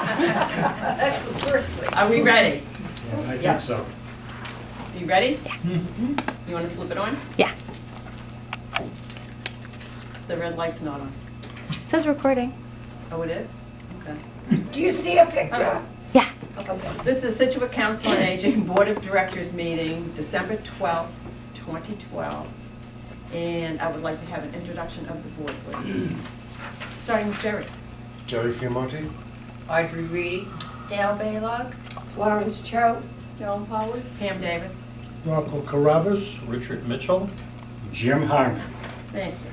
That's the first thing. Are we ready? I Yeah. think so. You ready? Yes. You want to flip it on? Yeah. The red light's not on. It says recording. Oh, it is? Okay. Do you see a picture? Yeah. This is Scituate Council on Aging Board of Directors meeting, December 12th, 2012. And I would like to have an introduction of the board, please. Starting with Jerry. Jerry Fiamonti. Audrey Reedy. Dale Baylog. Florence Cho. Joan Howard. Pam Davis. Rocco Carrabas. Richard Mitchell. Jim Harmon. Thank you.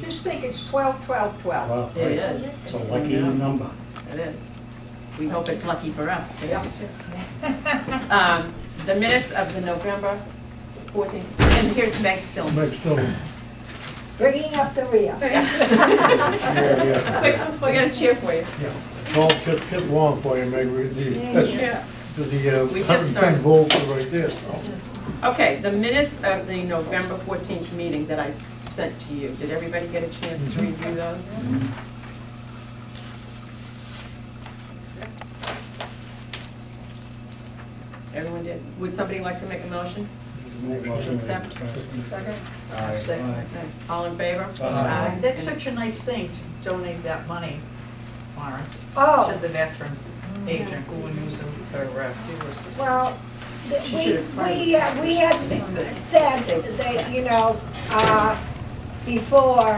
Just think it's 12, 12, 12. Wow, It is. it's a lucky number. It is. We hope it's lucky for us. Yeah. The minutes of the November 14th, and here's Meg Stillman. Meg Stillman. Bringing up the rear. Yeah. Quick, we got a cheer for you. Well, Kit Long for you, Meg. That's Yeah. the We just 110 started. volts are right there. Okay, the minutes of the November 14th meeting that I sent to you. Did everybody get a chance to review those? Everyone did? Would somebody like to make a motion? Accept. Second. Okay. All in favor? Aye. That's such a nice thing to donate that money, Florence, Oh. to the veterans agent who will use them for fuel assistance. Well, She should explain. we had said that, you know, before,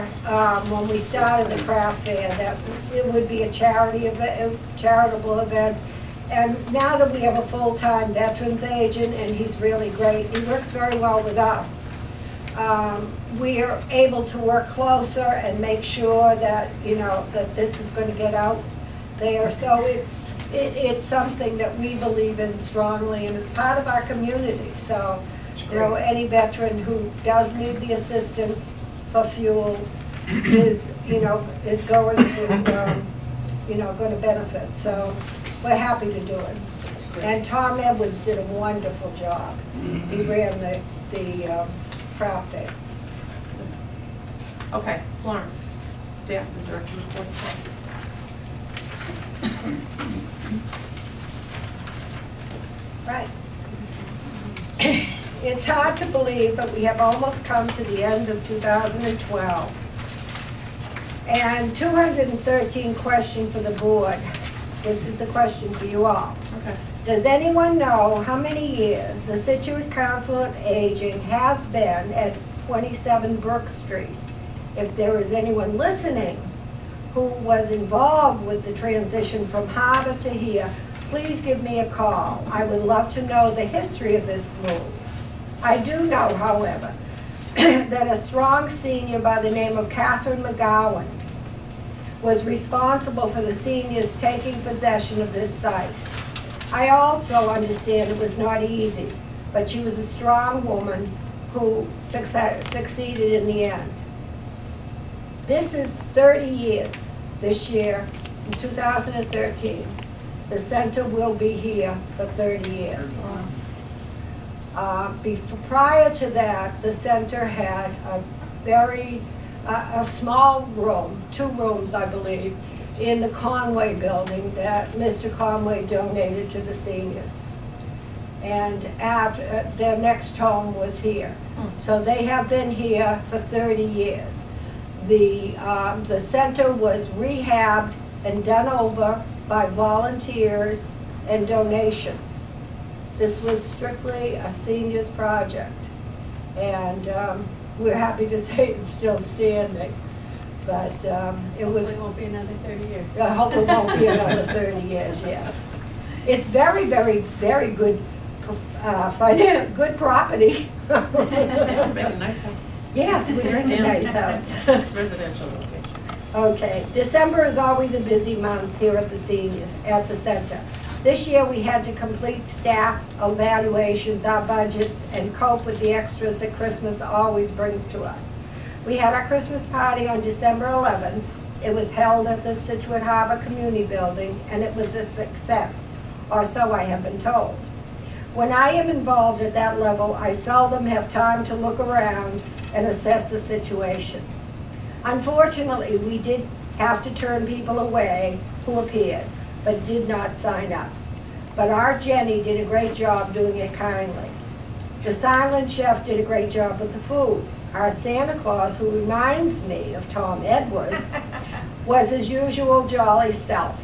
when we started the craft fair, that it would be a charity event, charitable event. And now that we have a full-time veterans agent, and he's really great, he works very well with us. We are able to work closer and make sure that, you know, that this is going to get out there. So it's something that we believe in strongly, and it's part of our community. So, you know, any veteran who does need the assistance for fuel is, you know, is going to, you know, going to benefit. So we're happy to do it. And Tom Edwards did a wonderful job. He ran the craft day. Okay, Florence, staff and director reports. Right. It's hard to believe, but we have almost come to the end of 2012. And 213 question for the board. This is a question for you all. Okay. Does anyone know how many years the Scituate Council on Aging has been at 27 Brook Street? If there is anyone listening who was involved with the transition from Harvard to here, please give me a call. I would love to know the history of this move. I do know, however, that a strong senior by the name of Catherine McGowan was responsible for the seniors taking possession of this site. I also understand it was not easy, but she was a strong woman who succeeded in the end. This is 30 years this year, in 2013. The center will be here for 30 years. Prior to that, the center had a very a small room, 2 rooms, I believe, in the Conway building that Mr. Conway donated to the seniors. And after, their next home was here. So they have been here for 30 years. The center was rehabbed and done over by volunteers and donations. This was strictly a seniors project. And we're happy to say it's still standing. But it was... It won't be another 30 years. I hope it won't be another 30 years, yes. It's very, very, very good, good property. Yeah, make a nice house. Yes, we're in a nice house. It's residential location. Okay, December is always a busy month here at the seniors, at the center. This year we had to complete staff evaluations, our budgets, and cope with the extras that Christmas always brings to us. We had our Christmas party on December 11th. It was held at the Scituate Harbor Community Building, and it was a success, or so I have been told. When I am involved at that level, I seldom have time to look around and assess the situation. Unfortunately, we did have to turn people away who appeared, but did not sign up. But our Jenny did a great job doing it kindly. The silent chef did a great job with the food. Our Santa Claus, who reminds me of Tom Edwards, was his usual jolly self.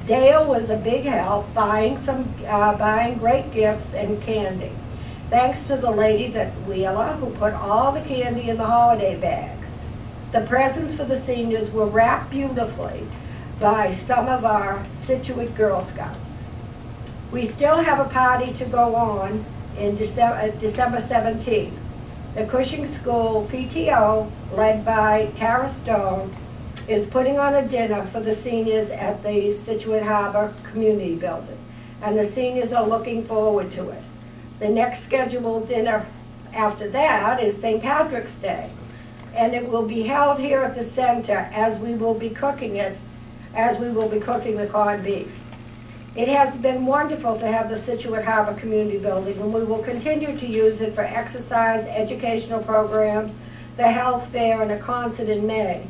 Dale was a big help, buying great gifts and candy. Thanks to the ladies at Wheeler who put all the candy in the holiday bags. The presents for the seniors were wrapped beautifully by some of our Scituate Girl Scouts. We still have a party to go on in December 17th. The Cushing School PTO, led by Tara Stone, is putting on a dinner for the seniors at the Scituate Harbor Community Building, and the seniors are looking forward to it. The next scheduled dinner after that is St. Patrick's Day, and it will be held here at the center as we will be cooking the corned beef. It has been wonderful to have the Scituate Harbor Community Building, and we will continue to use it for exercise, educational programs, the health fair, and a concert in May.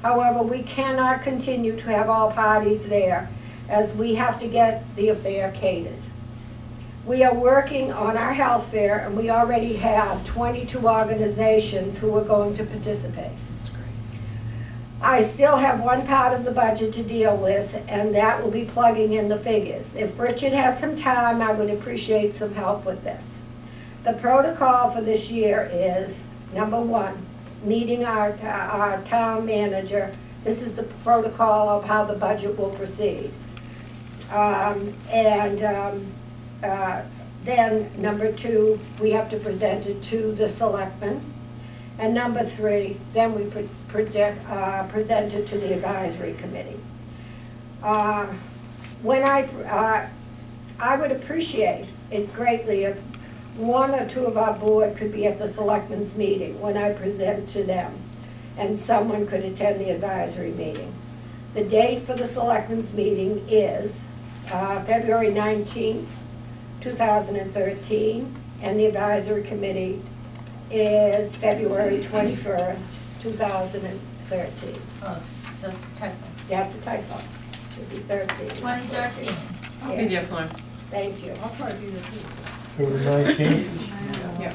However, we cannot continue to have all parties there, as we have to get the affair catered. We are working on our health fair, and we already have 22 organizations who are going to participate. I still have one part of the budget to deal with, and that will be plugging in the figures. If Richard has some time, I would appreciate some help with this. The protocol for this year is, number one, meeting our town manager. This is the protocol of how the budget will proceed. Then number two, we have to present it to the selectmen. And number three, then we present it to the advisory committee. I would appreciate it greatly if one or two of our board could be at the selectmen's meeting when I present to them, and someone could attend the advisory meeting. The date for the selectmen's meeting is February 19th, 2013, and the advisory committee is February 21st, 2013. Oh, so it's a typo. That's a typo. Should be 13. 2013. I'll be there, Florence. Thank you. I'll probably be there too. February 19th. Yeah.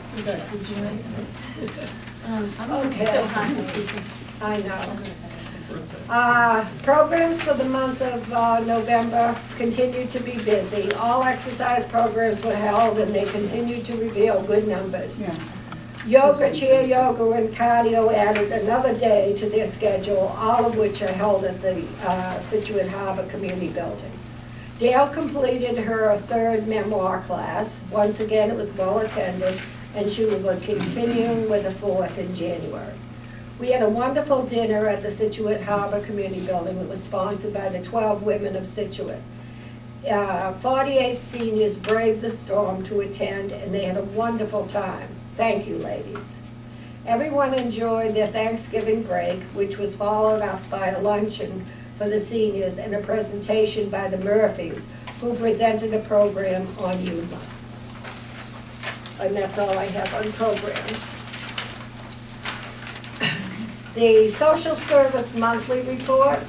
I'm Okay. still hungry. I know. Programs for the month of November continue to be busy. All exercise programs were held, and they continue to reveal good numbers. Yoga, chair yoga, and cardio added another day to their schedule, all of which are held at the Scituate Harbor Community Building. Dale completed her third memoir class. Once again, it was well attended, and she will be continuing with the fourth in January. We had a wonderful dinner at the Scituate Harbor Community Building that was sponsored by the 12 Women of Scituate. 48 seniors braved the storm to attend, and they had a wonderful time. Thank you, ladies. Everyone enjoyed their Thanksgiving break, which was followed up by a luncheon for the seniors and a presentation by the Murphys, who presented a program on youth. And that's all I have on programs. The social service monthly report.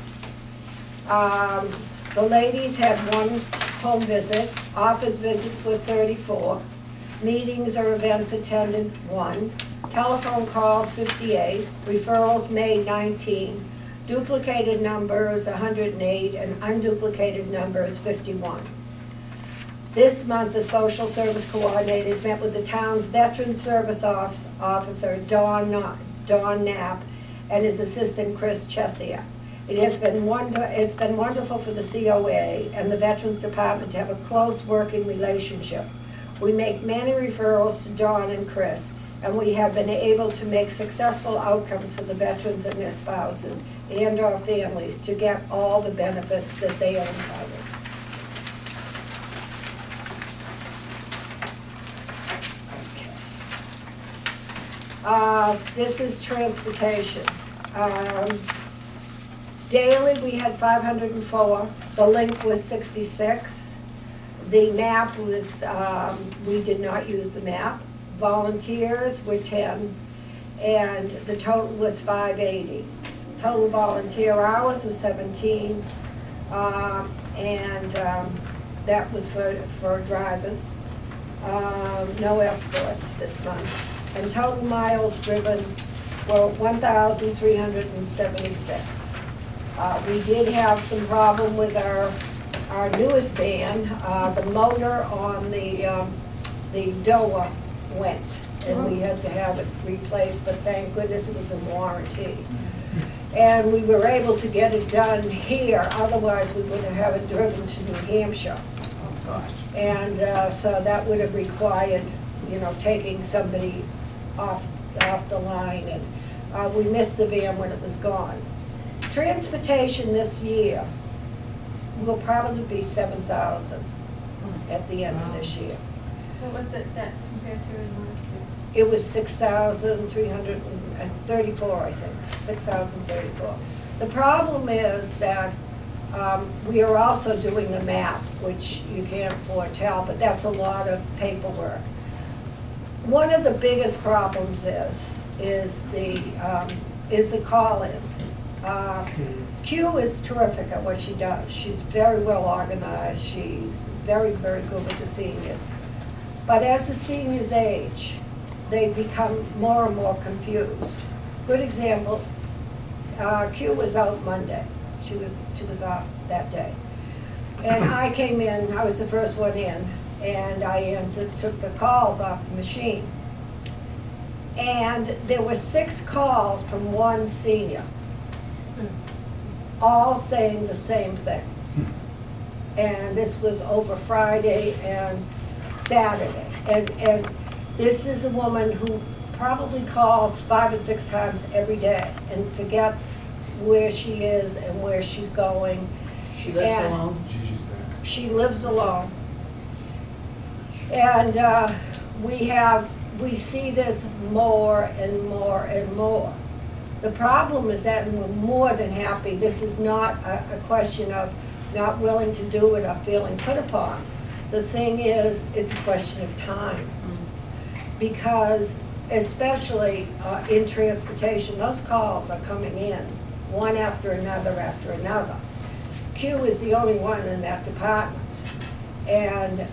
The ladies had one home visit, office visits were 34, meetings or events attended 1, telephone calls 58, referrals made 19, duplicated numbers 108, and unduplicated numbers 51. This month, the social service coordinators met with the town's veteran service officer, Don Knapp, and his assistant, Chris Chesia. It's been wonderful for the COA and the Veterans Department to have a close working relationship. We make many referrals to Don and Chris, and we have been able to make successful outcomes for the veterans and their spouses and our families to get all the benefits that they are entitled. This is transportation. Daily, we had 504. The link was 66. The map was, we did not use the map. Volunteers were 10, and the total was 580. Total volunteer hours was 17, that was for drivers. No escorts this month. And total miles driven were 1,376. We did have some problem with our newest van. The motor on the DOA went, and we had to have it replaced, but thank goodness it was in warranty. And we were able to get it done here, otherwise we would have it driven to New Hampshire. And so that would have required, taking somebody off the line, and we missed the van when it was gone. Transportation this year will probably be 7,000 at the end of this year. What was it that compared to in last year? It was 6,334, I think, 6,034. The problem is that we are also doing the map, which you can't foretell, but that's a lot of paperwork. One of the biggest problems is the call-ins. Q is terrific at what she does. She's very well organized. She's very, very good with the seniors. But as the seniors age, they become more and more confused. Good example, Q was out Monday. She was off that day. And I came in, I was the first one in, and I took the calls off the machine. And there were 6 calls from one senior, all saying the same thing. And this was over Friday and Saturday. And this is a woman who probably calls 5 or 6 times every day and forgets where she is and where she's going. She lives alone. She lives alone. And we see this more and more and more. The problem is that, and we're more than happy, this is not a question of not willing to do it or feeling put upon. The thing is, it's a question of time. Because especially in transportation, those calls are coming in one after another after another. Q is the only one in that department. And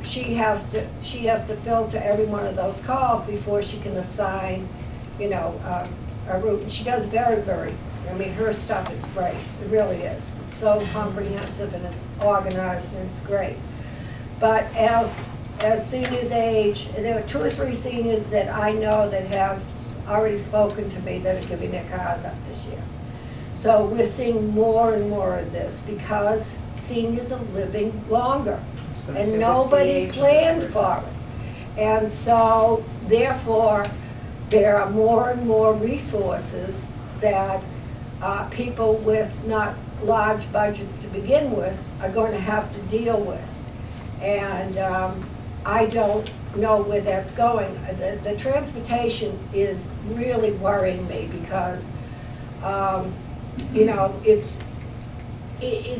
she has to filter every one of those calls before she can assign, a route. And she does very, very, her stuff is great. It really is. It's so comprehensive and it's organized and it's great. But as seniors age, and there are 2 or 3 seniors that I know that have already spoken to me that are giving their cars up this year. So we're seeing more and more of this because seniors are living longer. And nobody planned for it. And so, therefore, there are more and more resources that people with not large budgets to begin with are going to have to deal with. And I don't know where that's going. The transportation is really worrying me because, it's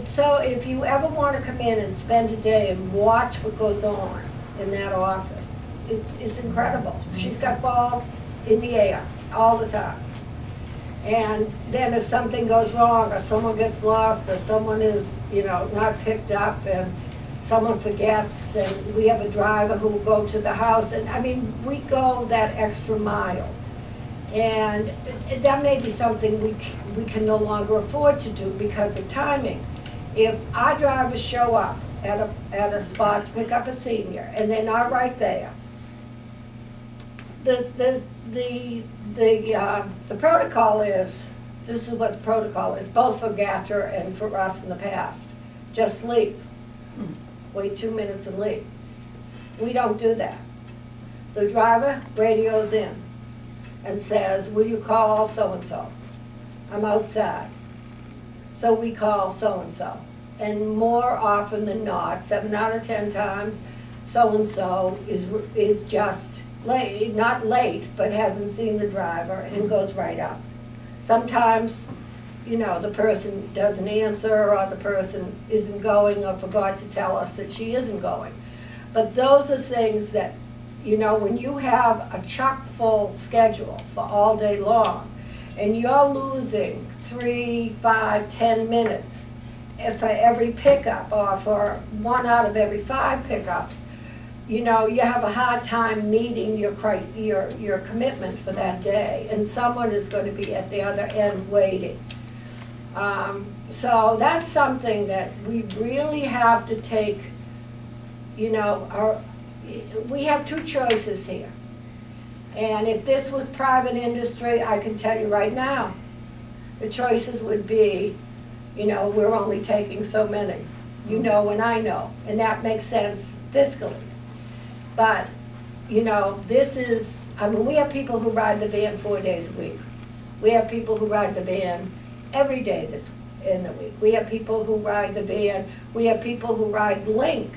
so, if you ever want to come in and spend a day and watch what goes on in that office, it's incredible. She's got balls in the air all the time. And then if something goes wrong or someone gets lost or someone is, not picked up and someone forgets, and we have a driver who will go to the house, and we go that extra mile. And that may be something we can no longer afford to do because of timing. If our drivers show up at a spot to pick up a senior and they're not right there, the protocol is, this is what the protocol is, both for Gatter and for us in the past. Just leave. Wait 2 minutes and leave. We don't do that. The driver radios in and says, will you call so-and-so? I'm outside. So we call so-and-so. And more often than not, 7 out of 10 times, so-and-so is just late, not late, but hasn't seen the driver and goes right up. Sometimes, the person doesn't answer or the person isn't going or forgot to tell us that she isn't going. But those are things that, when you have a chock-full schedule for all day long, and you're losing 3, 5, 10 minutes for every pickup, or for 1 out of every 5 pickups, you know, you have a hard time meeting your commitment for that day, and someone is going to be at the other end waiting. So that's something that we really have to take, you know, we have 2 choices here. And if this was private industry, I can tell you right now, the choices would be, you know, we're only taking so many. You know and I know, and that makes sense fiscally. But, you know, this is, I mean, we have people who ride the van 4 days a week. We have people who ride the van every day in the week. We have people who ride the van, we have people who ride Link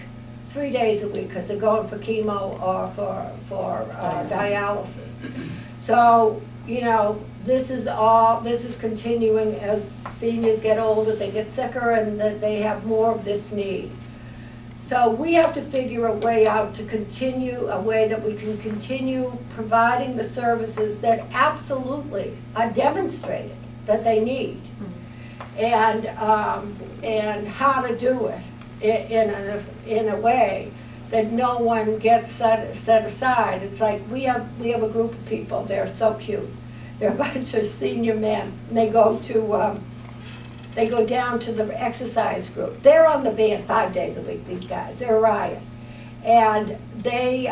3 days a week because they're going for chemo or for dialysis. So, you know, this is continuing as seniors get older, they get sicker, and that they have more of this need. So we have to figure a way out to continue, a way that we can continue providing the services that absolutely are demonstrated that they need, and how to do it in a way that no one gets set aside. It's like we have a group of people. They're so cute. They're a bunch of senior men. And they go down to the exercise group. They're on the van 5 days a week. These guys, they're a riot, and they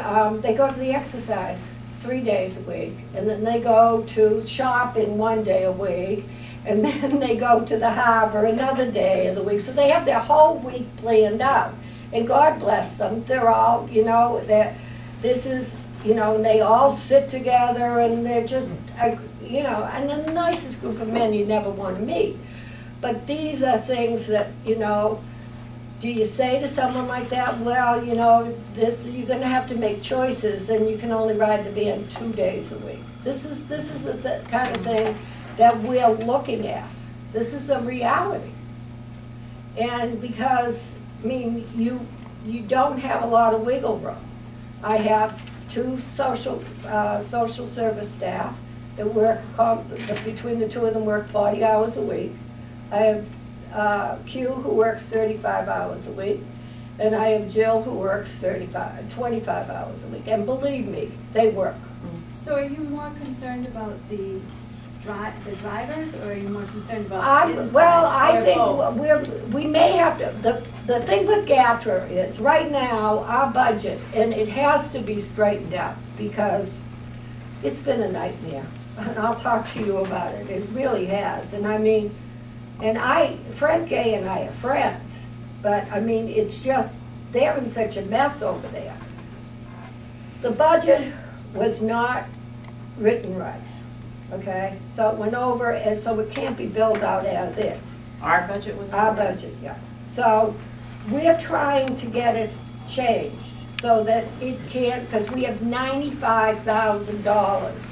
go to the exercise 3 days a week, and then they go to shopping 1 day a week, and then they go to the harbor another day of the week. So they have their whole week planned out. And God bless them. They're all, you know, this is, you know, and they all sit together, and they're just, you know, and the nicest group of men you never want to meet. But these are things that, you know, do you say to someone like that, well, you know, you're going to have to make choices, and you can only ride the van 2 days a week. This is the kind of thing that we're looking at. This is a reality. And because, I mean, you don't have a lot of wiggle room. I have 2 social service staff that work, between the 2 of them work 40 hours a week. I have Q who works 35 hours a week, and I have Jill who works 25 hours a week. And believe me, they work. So are you more concerned about the drivers, or are you more concerned about inside? Well, I or think both? we may have to, the thing with GATRA is, right now, our budget, and it has to be straightened out, because it's been a nightmare. And I'll talk to you about it. It really has. And I mean, Frank Gay and I are friends, but I mean, it's just, they're in such a mess over there. The budget was not written right, okay? So it went over, and so it can't be billed out as is. Our budget was. Our budget, yeah. So we're trying to get it changed so that it can, because we have $95,000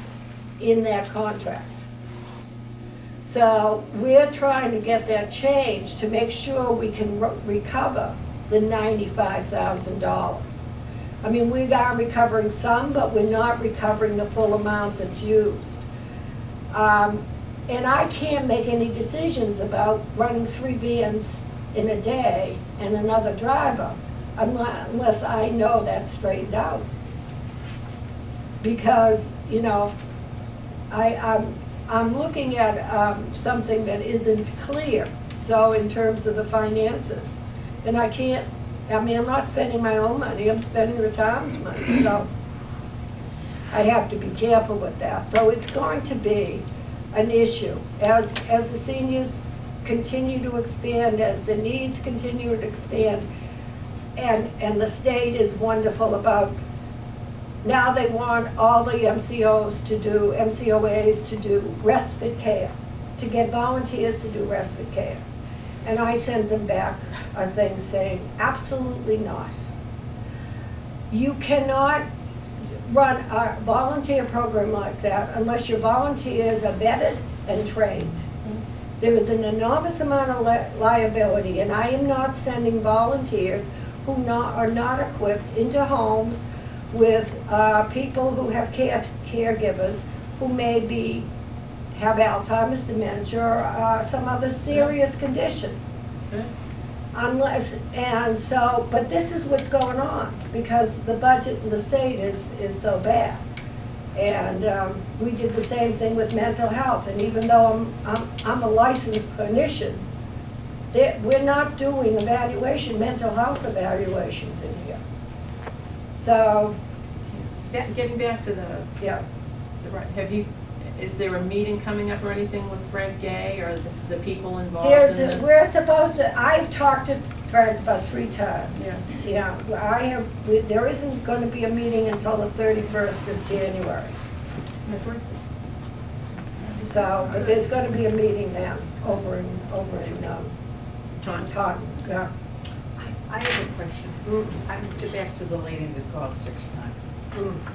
in that contract. So we're trying to get that changed to make sure we can recover the $95,000. I mean, we are recovering some, but we're not recovering the full amount that's used. And I can't make any decisions about running 3 vans in a day and another driver unless I know that's straightened out. Because, you know, I'm looking at something that isn't clear, so in terms of the finances. And I can't, I mean, I'm not spending my own money, I'm spending the town's money, so I have to be careful with that. So it's going to be an issue. As the seniors continue to expand, as the needs continue to expand, and the state is wonderful about, now they want all the MCOAs to do respite care, to get volunteers to do respite care. And I sent them back a thing saying, absolutely not. You cannot run a volunteer program like that unless your volunteers are vetted and trained. There is an enormous amount of liability, and I am not sending volunteers who are not equipped into homes with people who have caregivers who may be have Alzheimer's, dementia, or some other serious condition. Good. Unless, and so, but this is what's going on, because the budget in the state is so bad. And we did the same thing with mental health, and even though I'm a licensed clinician, we're not doing mental health evaluations in here. So, Getting back to yeah. is there a meeting coming up or anything with Fred Gay or the people involved in this? We're supposed to, I've talked to Fred about 3 times. Yeah. Yeah, there isn't going to be a meeting until the 31st of January. My birthday. So, but there's going to be a meeting then over in Taunton. yeah. I have a question. I'm get back to the lady that called 6 times.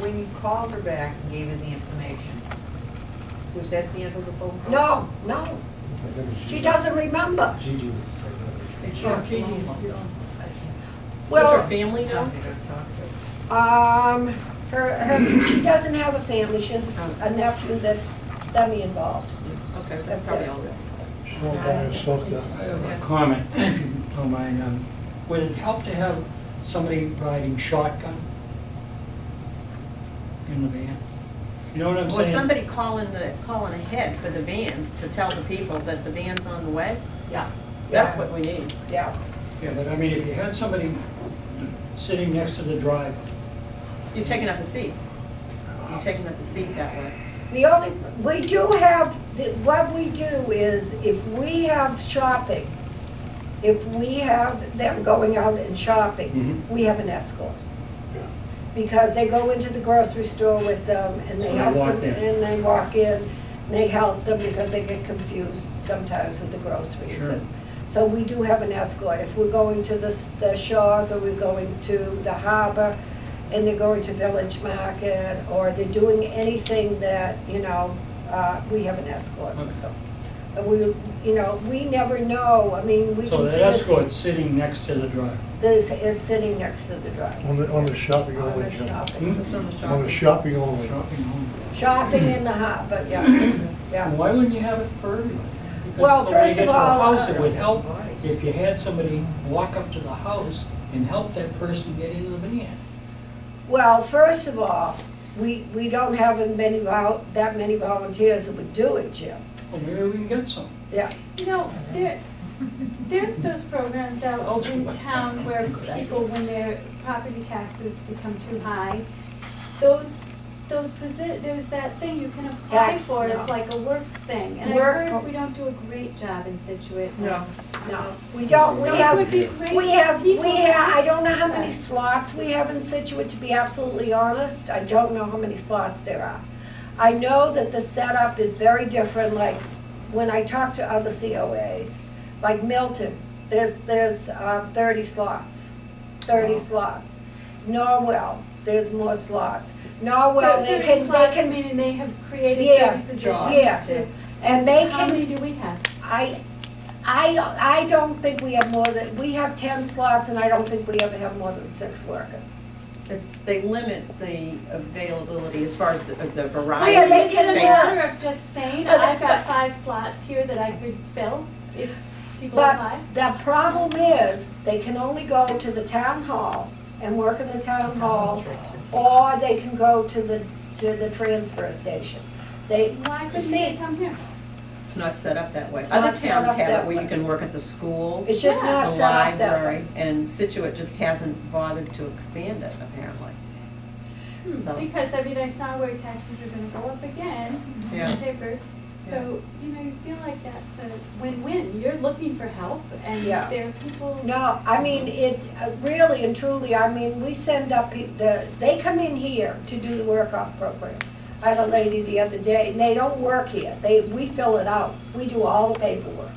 When you called her back and gave her the information, was that the end of the phone call? No, she doesn't remember. Gigi was the second. And she Oh, was Gigi, alone. Does Well, her family know? She doesn't have a family, she has a nephew that's semi-involved. Okay, That's that's probably it. all right. She's all by herself there. I have a comment, if you don't mind. Would it help to have somebody riding shotgun in the van? You know what I'm Or saying? somebody calling ahead for the van to tell the people that the van's on the way? Yeah. That's what we need. Yeah. Yeah, but I mean, if you had somebody sitting next to the driver, You're taking up a seat. You're taking up the seat that way. We do have, what we do is, if we have shopping, if we have them going out and shopping, we have an escort. Because they go into the grocery store with them, and they So they help walk them, in. and they walk in, and they help them because they get confused sometimes with the groceries. Sure. So we do have an escort. If we're going to the Shaw's, or we're going to the harbor, and they're going to Village Market, or they're doing anything that, we have an escort with them. And we never know, I mean, we so can the see this, escort's sitting next to the driver. this is sitting next to the driver. On the shopping On only, the Jim. shopping. Just on the On the shopping. shopping only. Shopping home. Shopping in the harbor, yeah, yeah. Why wouldn't you have it for everybody? Well, Because when you first get of to the all, house, it would help if you had somebody walk up to the house and help that person get into the van. Well, first of all, we don't have that many volunteers that would do it, Jim. Well, maybe we can get some. Yeah. There's those programs out in town where people, when their property taxes become too high, there's that thing you can apply Tax, for, no. it's like a work thing. And I Work- heard we don't do a great job in Scituate. No. No, we don't, Those would be great we have, people to I don't know how many access. slots we have in Scituate, to be absolutely honest. I don't know how many slots there are. I know that the setup is very different, like, when I talk to other COAs, like Milton, there's 30 slots, 30 slots. Norwell, there's more slots. Norwell, they can, Meaning they have created yes, those positions. yes. And they How many can, do we have? I don't think we have we have 10 slots, and I don't think we ever have more than 6 working. They limit the availability as far as the Oh, variety yeah, of they Is it can a spaces. matter of just saying, I've got 5 slots here that I could fill if people But apply? the problem is, they can only go to the town hall and work in the town hall, or they can go to the transfer station. Why couldn't see, they come here? It's not set up that way. It's Other not set towns up have that it where way. you can work at the schools, It's just Yeah. not the set up that way. library, and Scituate just hasn't bothered to expand it, apparently. So- Because, I mean, I saw where taxes are gonna go up again in Yeah. the paper. So, you feel like that's a win-win. You're looking for help, and Yeah. there are people. No, I mean, it, really and truly, I mean, we send up, they come in here to do the work-off program. I had a lady the other day, and they don't work here, we fill it out, we do all the paperwork.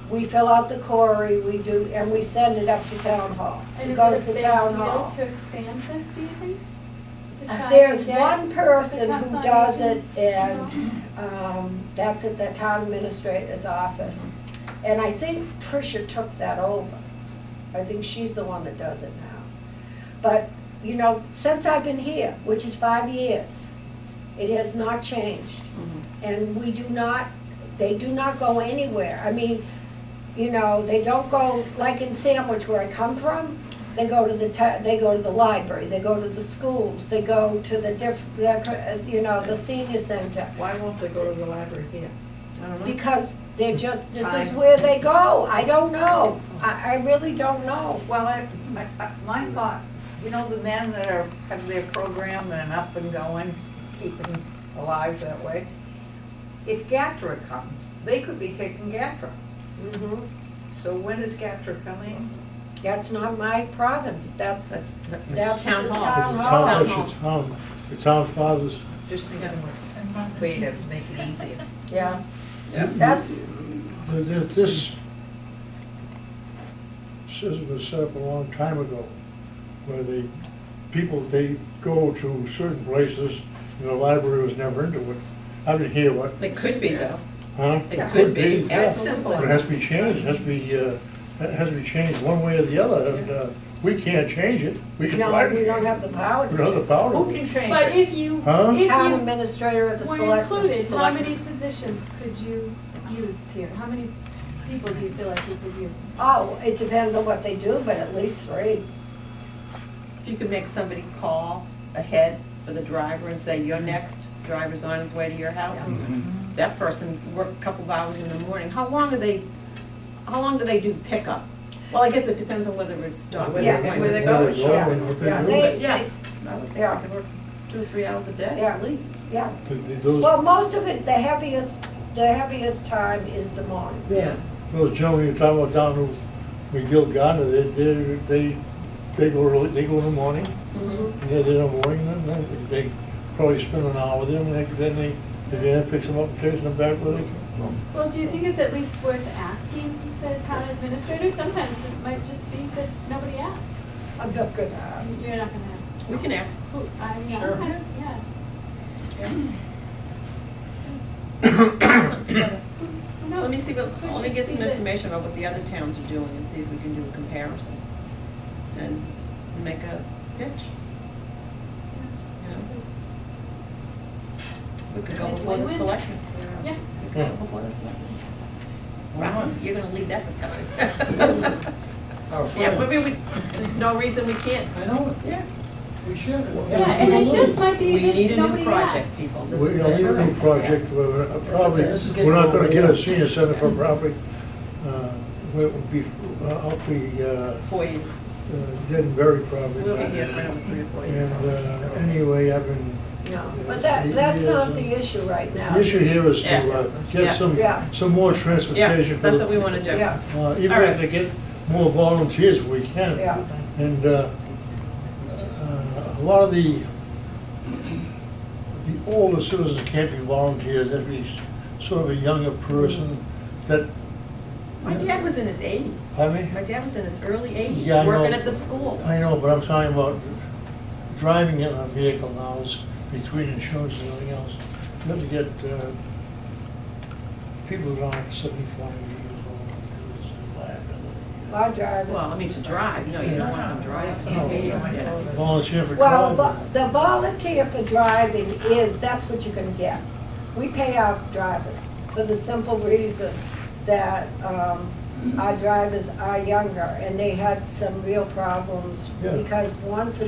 We fill out the query, and we send it up to town hall. And It is goes it a to big town deal hall. to expand this, do you think? To try There's and get one person the who Council on does it, Aging, and, that's at the town administrator's office. And I think Tricia took that over. I think she's the one that does it now. But, since I've been here, which is 5 years, it has not changed. Mhm. and they do not go anywhere. I mean, you know, they don't go, like in Sandwich where I come from, they go to the library, they go to the schools, they go to the senior center. Why won't they go to the library here? I don't know. Because this is Time. where they go. I don't know. I really don't know. Well, my thought, you know, the men that have their program and up and going, keeping alive that way, if GATRA comes, they could be taking GATRA. Mhm. So when is GATRA coming? That's not my province. That's Town the hall. town The hall. the town fathers, Just thinking of a way to make it easier. Yeah. Yeah. That's, this system was set up a long time ago, where they go to certain places, and the library was never into it. I didn't hear what, They could be though. huh? They could be, yeah. absolutely. But it has to be changed, it has to be changed one way or the other, and we can't change it. We can no, try to we change don't it. have the power We to don't have the power. Who can change But it? if you, Huh? if Town you administrator at the were select. included, how Selectmen. many positions could you use here? How many people do you feel like you could use? Oh, it depends on what they do, but at least 3. If you could make somebody call ahead for the driver and say, you're next, driver's on his way to your house. That person worked a couple of hours in the morning. How long do they do pickup? Well, I guess it depends on whether it's done, whether Yeah, they're where they going. go. Yeah. And what they Yeah, do. they- Yeah, I would think Yeah. they could work 2 or 3 hours a day Yeah. at least. Yeah. Those, Well, most of it, the heaviest time is the morning. yeah, those gentlemen you're talking about down to McGill Gardner, they go early, they go in the morning, Mhm. and they're there in the morning, and then they probably spend an hour with them, and then the van picks them up and takes them back where they come. Well, do you think it's at least worth asking the town administrator? Sometimes it might just be that nobody asked. I'm not good. You're not gonna ask. We can ask. Who, I mean, Sure. I'm kind of, yeah. Who knows? Let me see, Could let me just get be some that- information about what the other towns are doing and see if we can do a comparison. And make a pitch. You know, we could go It's before the win-win. selectmen. Yeah. We could go before the selectmen. Wow, you're gonna lead that discussion. Our Yeah, but friends. there's no reason we can't. I know it, Yeah. we should. Yeah, and it just might be We need that a new nobody project, asked. people. We, This is we need a new it. project, probably, This is we're not gonna getting get a over, senior center for probably, we'll be, I'll be, 4 years. dead and buried probably. We'll be here for another 3 or 4 years. And, anyway, I've been. No, but that's not the issue right now. The issue here is to Yeah. get Yeah. some more Yeah, transportation for that's the, what we wanna do. Yeah, even All right. if they get more volunteers if we can. yeah. And a lot of the older citizens can't be volunteers, that'd be sort of a younger person that, My dad was in his 80s. pardon me? My dad was in his early 80s, Yeah, I working know. at the school. I know, but I'm talking about driving in a vehicle now is between insurance and everything else. You have to get people that aren't 75 years old. It's a liability. Our drivers. Well, I mean, to drive, no, you don't want them driving. No. Yeah. Volunteer for Well, driving. the volunteer for driving that's what you're gonna get. We pay our drivers for the simple reason that our drivers are younger and they had some real problems. Yeah. Because once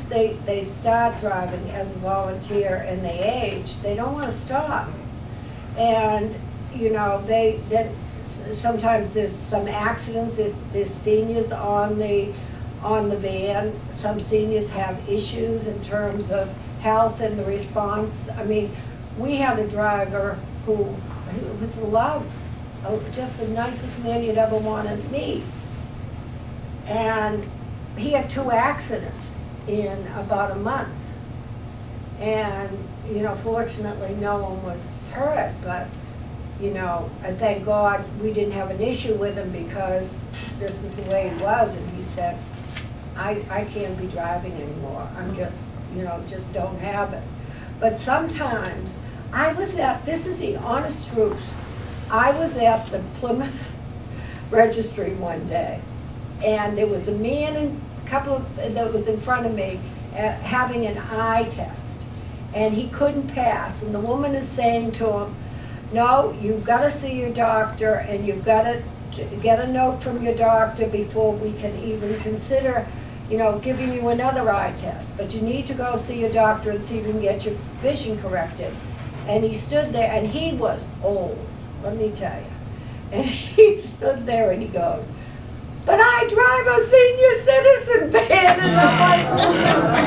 they start driving as a volunteer and they age, they don't wanna stop. And, you know, sometimes there's some accidents, there's seniors on the van. Some seniors have issues in terms of health and the response. I mean, we had a driver who was love, just the nicest man you'd ever want to meet. And he had 2 accidents in about a month. And, you know, fortunately, no one was hurt, but, you know, and thank God we didn't have an issue with him because this is the way he was. And he said, I can't be driving anymore. I'm just, you know, just don't have it. But sometimes, this is the honest truth. I was at the Plymouth registry one day, and there was a man that was in front of me having an eye test. and he couldn't pass. And the woman is saying to him, no, you've got to see your doctor, and you've got to get a note from your doctor before we can even consider, you know, giving you another eye test. But you need to go see your doctor and see if you can get your vision corrected. And he stood there, and he was old, let me tell you. And he stood there and he goes, but I drive a senior citizen van, and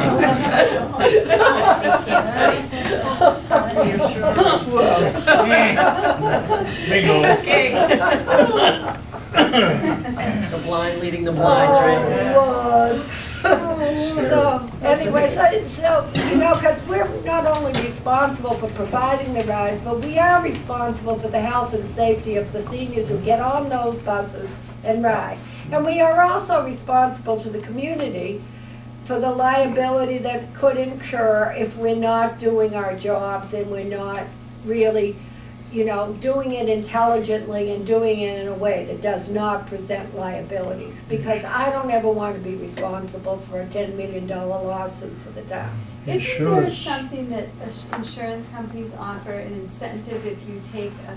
Bingo. The blind leading the blinds, right? So, anyway, so, you know, because we're not only responsible for providing the rides, but we are responsible for the health and safety of the seniors who get on those buses and ride. And we are also responsible to the community for the liability that could incur if we're not doing our jobs and we're not really, you know, doing it intelligently and doing it in a way that does not present liabilities. Because I don't ever want to be responsible for a $10 million lawsuit for the town. Isn't there Insurance. something that insurance companies offer, an incentive if you take a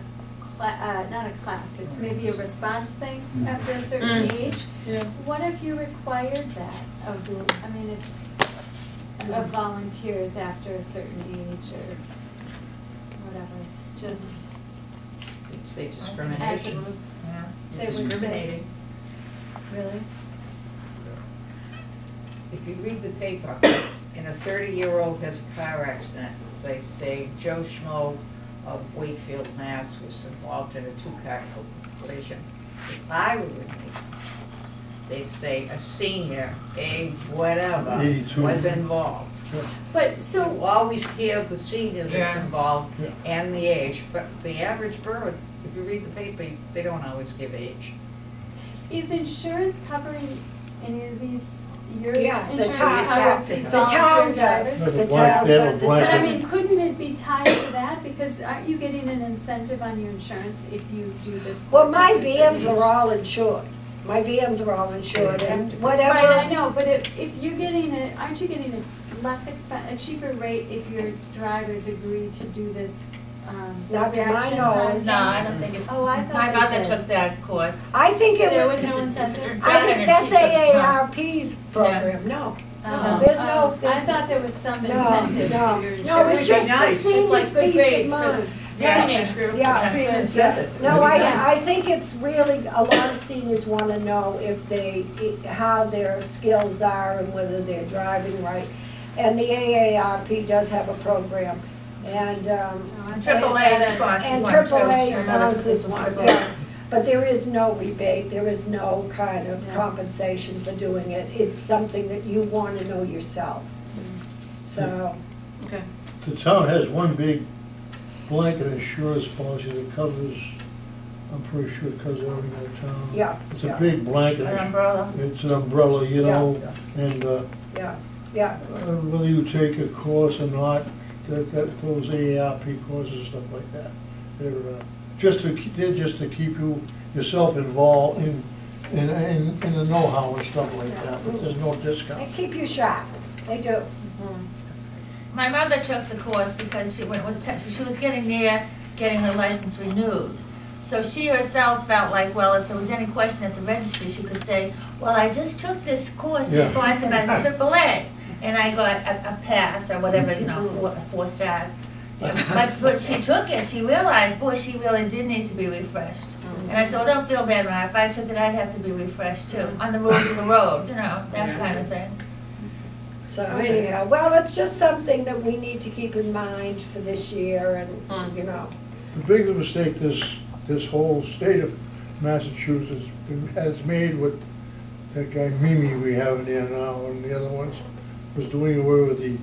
not a class, it's maybe a response thing after a certain age? Yeah. What if you required that of the, I mean, it's of volunteers after a certain age or whatever, just Say discrimination. Yeah. You're discriminating. really? If you read the paper, and a 30-year-old has a car accident, they say Joe Schmo of Wakefield, Mass. was involved in a two-car collision. If I were with me, they'd say a senior, age whatever, 82. was involved. But You so, always hear the senior that's Yeah. involved Yeah. and the age, but the average borough, if you read the paper, they don't always give age. is insurance covering any of these, your Yeah, the insurance town, covers yeah, these the town volunteer does. drivers? They have a The blank- town- they have a the blanket. But I town- mean, couldn't it be tied to that? Because aren't you getting an incentive on your insurance if you do this? Well, course my at a vans certain are age? all insured. My vans are all insured, and Right, whatever. I know, but if you're getting a, aren't you getting a less a cheaper rate if your drivers agree to do this, Not to my reaction knowledge. time? No, I don't think it's, Oh, I thought my they mother did. took that course. I think it There was, was no It's- it's- incentive? it's I not think an that's achievement, no. AARP's program, no. Oh, There's no- oh, I there's- thought there was some No, incentive to no, your no, it's insurance. just the nice. It's senior like good peace of grades for mind. the Yeah. teenage group. Yeah. Free incentive. No, I think it's really, a lot of seniors want to know if they, how their skills are and whether they're driving right. And the AARP does have a program, and, AAA sponsors and one too. AAA Sure. sponsors one, yeah. But there is no rebate, there is no kind of Yeah. compensation for doing it. It's something that you want to know yourself. So, Okay. The town has one big blanket insurance policy that covers, I'm pretty sure it covers everything in the town. yeah, It's a yeah, big blanket. An umbrella. It's an umbrella, you Yeah. know, and yeah, yeah. whether you take a course or not, those AARP courses and stuff like that, they're they're just to keep yourself involved in the know-how and stuff like that, but there's no They discount. keep you sharp, they do. My mother took the course because when it was, she was getting near getting her license renewed. So she herself felt like, well, if there was any question at the registry, she could say, well, I just took this course Yeah. sponsored by the AAA, and I got a pass or whatever, you know, a 4-star. But she took it, she realized, boy, she really did need to be refreshed. And I said, well, don't feel bad, Ma, if I took it, I'd have to be refreshed too, on the rules of the road, you know, that kind of thing. So anyhow, well, it's just something that we need to keep in mind for this year and, you know. The biggest mistake this whole state of Massachusetts has made with that guy Mimi we have in there now and the other ones, was doing away with the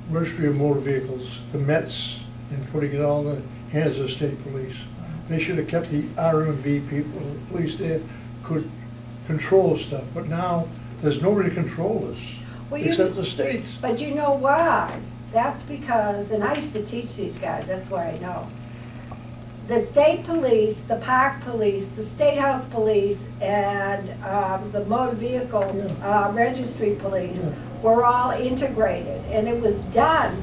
registry of motor vehicles, the Mets, and putting it all in the hands of the state police. They should have kept the RMV people, the police there could control stuff, but now there's nobody to control this, Well, except the states. But you know why? That's because, and I used to teach these guys, that's why I know. The state police, the park police, the state house police, and the motor vehicle registry police were all integrated. And it was done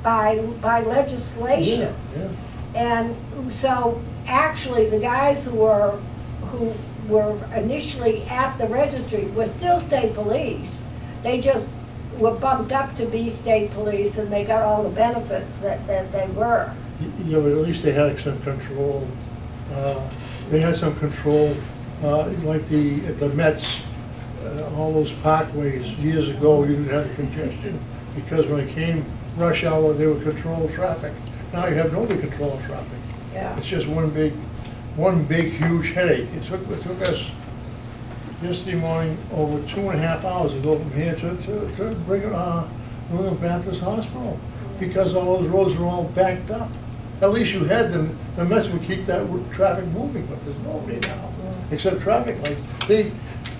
by legislation. Yeah. And so, actually, the guys who were initially at the registry were still state police. They just were bumped up to be state police, and they got all the benefits that they were. Yeah, but at least they had some control. They had some control, like at the Mets, all those parkways, years ago, you didn't have the congestion, because when it came rush hour, they would control traffic. Now you have nobody controlling traffic. Yeah. It's just one big huge headache. It took us yesterday morning over 2.5 hours to go from here to bring New England Baptist Hospital, because all those roads were all backed up. At least you had them, the Mets would keep that traffic moving, but there's nobody now, except traffic lights.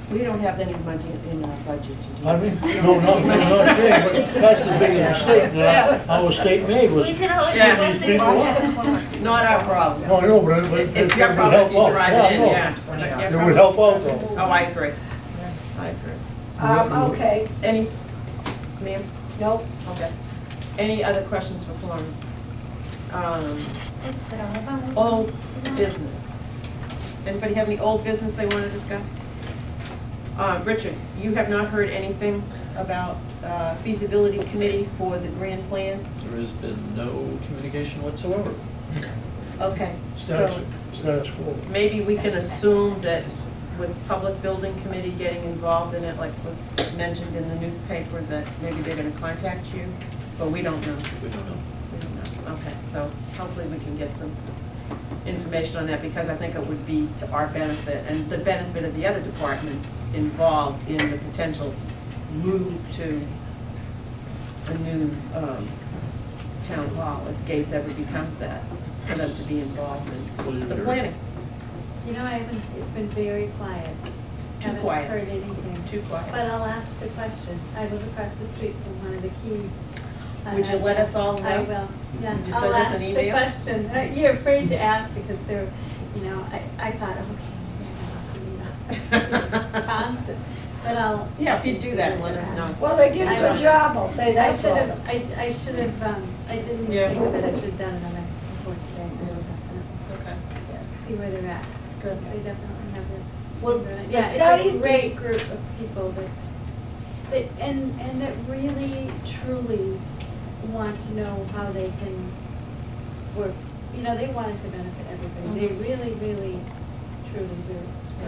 We don't have any money in our budget to do I that. mean, no, I'm not saying, but that's the biggest mistake that our state made was We can always Yeah. do these people. anything. Not our problem. No, I know, but It's it your would problem if help you out. drive Yeah, it in, no. yeah. It would help out though. Oh, I agree. I agree. Okay, Any, ma'am? nope. Okay. Any other questions for Florence? It's all about- Old business. Anybody have any old business they want to discuss? Richard, you have not heard anything about feasibility committee for the grand plan? There has been no communication whatsoever. Okay, so Status quo. maybe we can assume that with public building committee getting involved in it, like was mentioned in the newspaper, that maybe they're gonna contact you, but we don't know. We don't know. We don't know. Okay, so hopefully we can get some information on that, because I think it would be to our benefit and the benefit of the other departments involved in the potential move to a new town hall, if Gates ever becomes that, for them to be involved in the planning. You know, it's been very quiet. Too quiet. Haven't heard anything. Too quiet. But I'll ask the question. I live across the street from one of the key. Would you let us all know? I will, yeah. Would you I'll send us ask an the email? question. You're afraid to ask because they're, you know, I thought, okay, it's constant. But I'll. Yeah, if you do that, let us know. Well, they did a I good will. job, I'll say I that. should have, I should have, I didn't Yeah. think of it. I should have done it on my report today. Okay. Yeah, see where they're at. Good. They definitely have it. Well, Yeah, the studies. it's a great group of people and that really truly want to know how they can work. You know, they want it to benefit everybody. They really, really, truly do. So,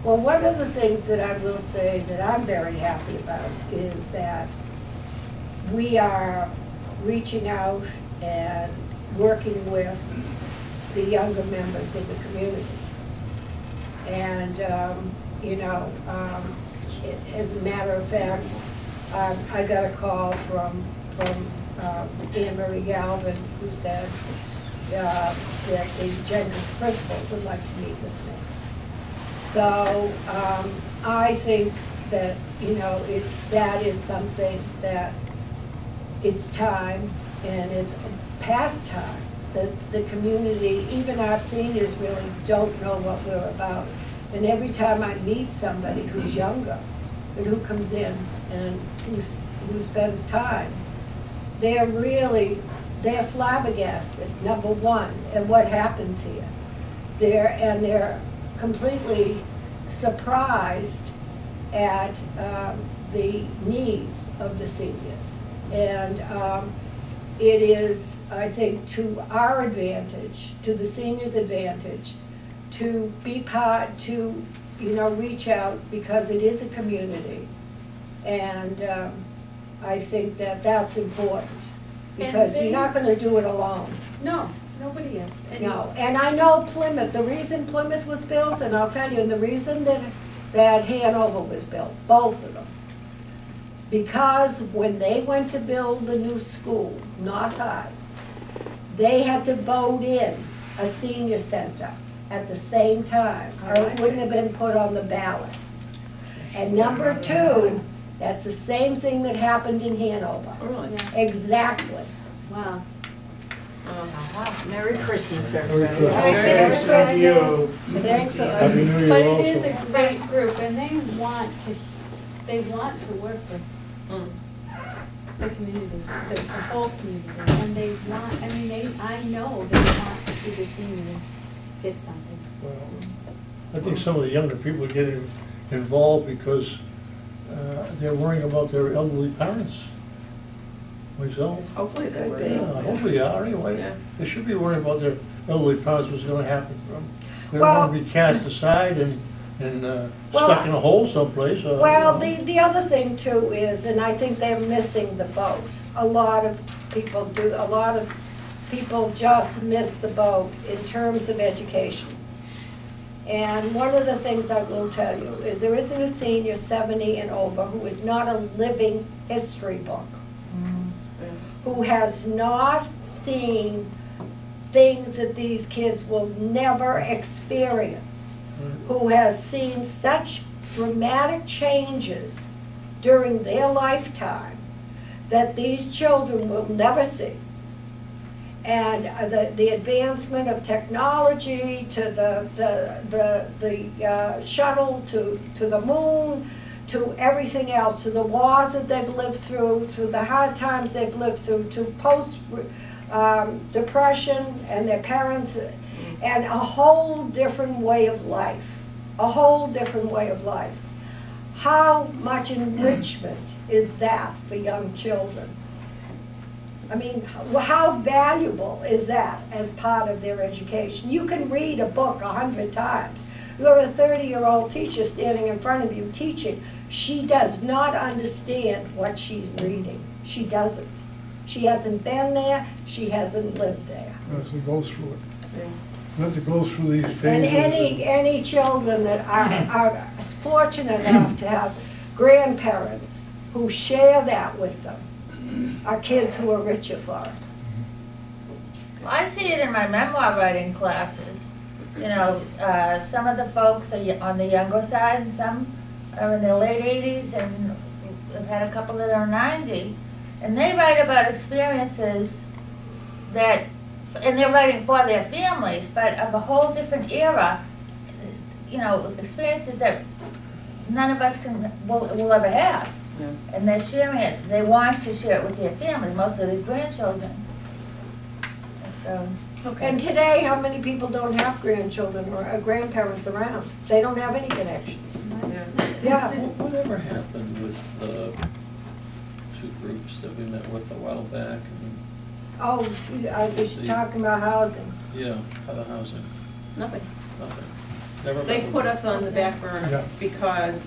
Well, one of the things that I will say that I'm very happy about is that we are reaching out and working with the younger members of the community. And, you know, as a matter of fact, I got a call from Anne Marie Galvin, who said that the Jenkins principal would like to meet with me. So I think that, you know, that is something that it's time, and it's past time, that the community, even our seniors, really don't know what we're about. And every time I meet somebody who's younger, and who comes in and who spends time, they're flabbergasted, number one, at what happens here. They're completely surprised at the needs of the seniors. And it is, I think, to our advantage, to the seniors' advantage, to be part, to, you know, reach out, because it is a community. And I think that that's important, because you're not gonna do it alone. no, nobody is. And No, and I know Plymouth, the reason Plymouth was built, and I'll tell you, and the reason that Hanover was built, both of them. Because when they went to build the new school, North High, they had to vote in a senior center at the same time, or it wouldn't have been put on the ballot. And number two, that's the same thing that happened in Hanover. Really? Yeah. Exactly. Wow. Merry Christmas, Merry everybody. Christmas. Merry Thank you. Thanks. Happy New Year But it also. is a great group, and they want to work with the community, the whole community, and they want, I mean, I know they want to see the seniors get something. Well, I think some of the younger people are getting involved because they're worrying about their elderly parents. Myself. Hopefully they will. Yeah, hopefully they are anyway. Yeah. They should be worrying about their elderly parents, what's gonna happen to them. They don't Well- wanna be cast aside and Well, stuck in a hole someplace. Well, the other thing too is, and I think they're missing the boat. A lot of people do, a lot of people just miss the boat in terms of education. And one of the things I will tell you is there isn't a senior 70 and over who is not a living history book, who has not seen things that these kids will never experience, who has seen such dramatic changes during their lifetime that these children will never see. And the advancement of technology to the shuttle to the moon, to everything else, to the wars that they've lived through, to the hard times they've lived through, to post-depression and their parents, and a whole different way of life, a whole different way of life. How much enrichment is that for young children? I mean, how valuable is that as part of their education? You can read a book 100 times. You're a 30-year-old teacher standing in front of you teaching. She does not understand what she's reading. She doesn't. She hasn't been there. She hasn't lived there. Has to go through it. You have to go through these phases. And any children that are fortunate enough to have grandparents who share that with them are kids who are richer for it. Well, I see it in my memoir writing classes. You know, some of the folks are on the younger side, and some are in their late 80s, and I've had a couple that are 90. And they write about experiences that, and they're writing for their families, but of a whole different era, you know, experiences that none of us will ever have. Yeah. And they're sharing it, they want to share it with their family, most of the grandchildren. And so, And today, how many people don't have grandchildren or grandparents around? They don't have any connections. Yeah. Whatever happened with the two groups that we met with a while back? And, Oh, I was talking about housing. yeah, how the housing, Nothing. nothing. Never They met put with us on the back burner Yeah. because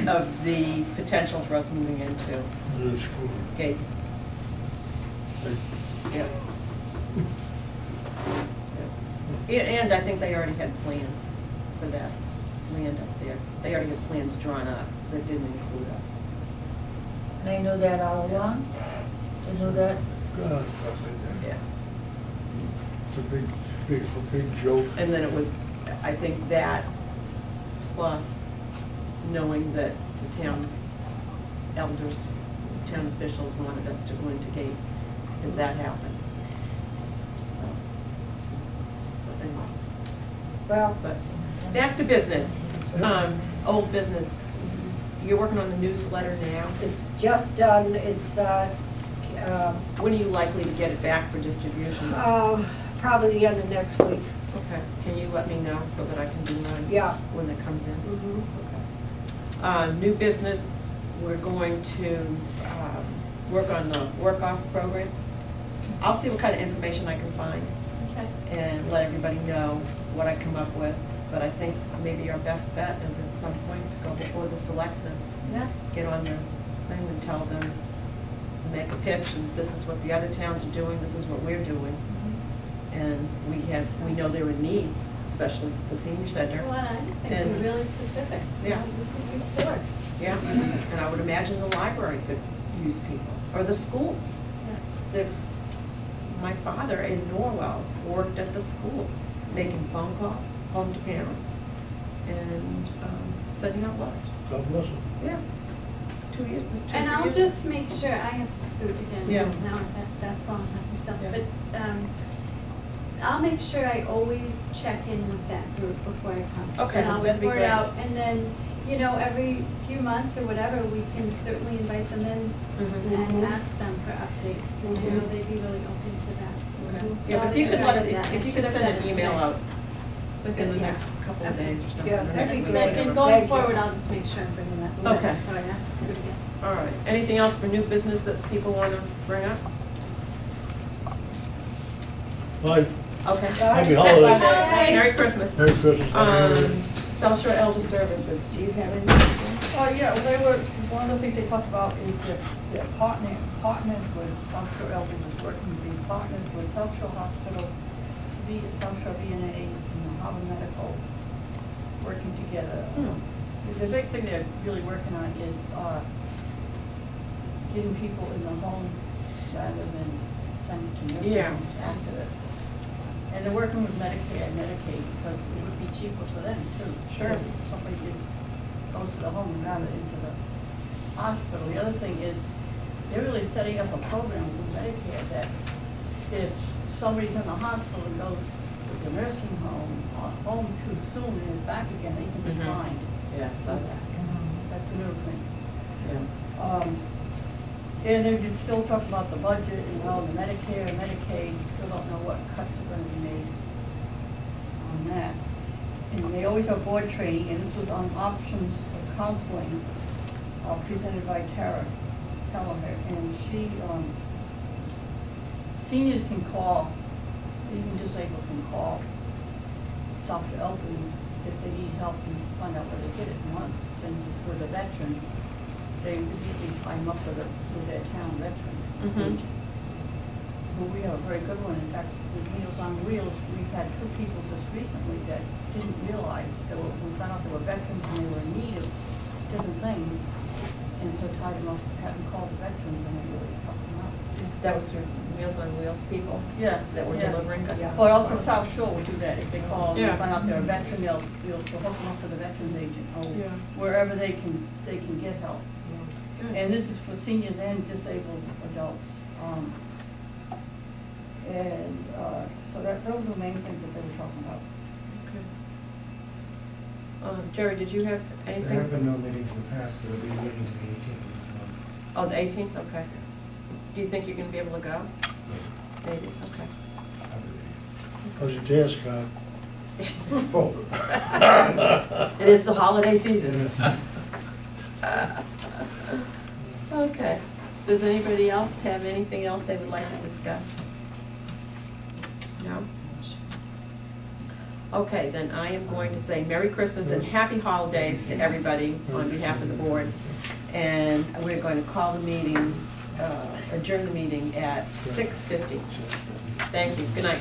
of the potential for us moving into The school. Gates. Yeah. Yeah. And I think they already had plans for that land up there. They already had plans drawn up that didn't include us. they knew that all along? They knew that? God, Yeah. it's a big joke. And then it was, I think that plus knowing that the town elders, town officials wanted us to go into Gates, if that happens. So, but anyway. Well, But back to business. Old business. You're working on the newsletter now. it's just done, it's When are you likely to get it back for distribution? probably the end of next week. Okay. Can you let me know so that I can do mine? Yeah. When it comes in? Mhm. Okay. New business, we're going to work on the work-off program. I'll see what kind of information I can find Okay. and let everybody know what I come up with. But I think maybe our best bet is at some point to go before the selectmen. Yeah. Get on the thing and tell them, make a pitch, and this is what the other towns are doing, this is what we're doing. And we know there are needs, especially the senior center. Well, I just think And- we're really specific. Yeah. We should be support. Yeah, and I would imagine the library could use people, or the schools. My father in Norwell worked at the schools, making phone calls home to parents and sending out letters. God bless them. Yeah, 2 years, this 2 years. And I'll just make sure, I have to scoot again, Yeah. because now that's long enough and stuff, Yeah. but, I'll make sure I always check in with that group before I come. Okay, And I'll that'd be report great. out, and then, you know, every few months or whatever, we can certainly invite them in and ask them for updates. And I know they'd be really open to that. Yeah, but if you could I'll let do us, that. if you I could should have send done an it email today. out within the next couple of days or something. Yeah, or that'd next be week, great. And whatever. going Thank you. forward, I'll just make sure I'm bringing that. Okay. So I have to do it again. All right. Anything else for new business that people want to bring up? Bye. Okay. Happy holidays. Merry Christmas. Merry Christmas. South Shore Elder Services, do you have anything? Yeah, one of the things they talked about is that they're partners with South Shore Elders is working to be partners with South Shore Hospital, South Shore VNA, Harvard Medical, working together. The big thing they're really working on is getting people in the home rather than sending to nursing homes after that. And they're working with Medicare and Medicaid because it would be cheaper for them too. Sure. If somebody goes to the home rather than into the hospital. The other thing is, they're really setting up a program with Medicare that if somebody's in the hospital and goes to the nursing home or home too soon and is back again, they can be fined. Yeah, so that. That's another thing. Yeah. And they did still talk about the budget and well, the Medicare and Medicaid, still don't know what cuts are gonna be made on that. And they always have board training, and this was on options of counseling, presented by Tara Kelleher, and she, seniors can call, even disabled can call South Shore Elders if they need help and find out where they get it. And one of the things is for the veterans, they immediately climb up with their town veteran. Well, we have a very good one. In fact, with Meals on Wheels, we've had 2 people just recently that didn't realize we found out they were veterans and they were in need of different things. And so tied them up, had them call the veterans and they really helped them out. That was your Meals on Wheels people? Yeah. That were delivering? Yeah. But also South Shore will do that. If they call and Yeah. find out they're a veteran, they'll hook them up to the veterans agent or wherever they can get help. And this is for seniors and disabled adults. So those are the main things that they were talking about. Okay. Jerry, did you have anything? There have been no meetings in the past, but it'll be a meeting to the 18th of this month. Oh, the 18th, okay. Do you think you're gonna be able to go? Maybe, okay. How's your desk, Scott? Full. It is the holiday season. Okay. Does anybody else have anything else they would like to discuss? No? Okay, then I am going to say Merry Christmas and Happy Holidays to everybody on behalf of the board. And we're going to call the meeting, adjourn the meeting at 6:50. Thank you. Good night.